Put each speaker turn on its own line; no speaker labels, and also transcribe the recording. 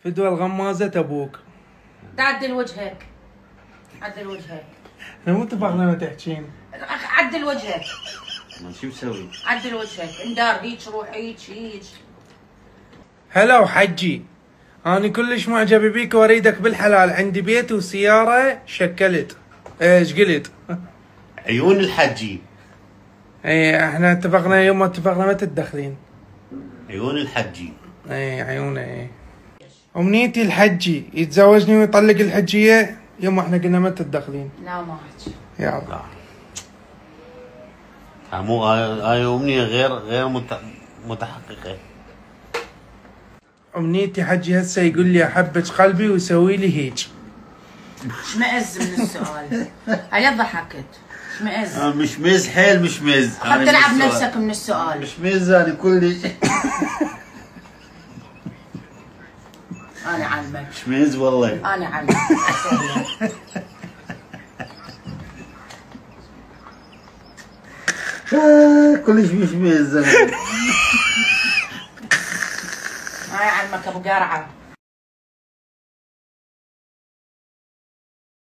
فدوى الغمازة ابوك.
عدل وجهك. عدل وجهك.
احنا مو اتفقنا ما تحكين.
عدل وجهك.
ما شو مسوي؟
عدل وجهك، اندار هيك روح هيك هيك.
هلا وحجي، أنا كلش معجب بيك واريدك بالحلال، عندي بيت وسيارة شكلت. ايش قلت؟
عيون الحجي.
اي احنا اتفقنا يوم ما اتفقنا ما تتدخلين.
عيون الحجي.
اي عيونه اي. أمنيتي الحجي يتزوجني ويطلق الحجية يوم احنا قلنا ما تتدخلين.
لا ما احكي.
يا الله.
مو هاي أمنية غير متحققة.
أمنيتي حجي هسه يقول لي أحبك قلبي ويسوي لي هيك.
شمئز من السؤال. هيا ضحكت. شمئز.
مشمز حيل مشمز.
خذ تلعب نفسك من السؤال.
مشمز أنا كلش.
أنا علمك.
مشمز والله.
أنا علمك.
كلش مشمز.
أنا علمك أبو قرعة.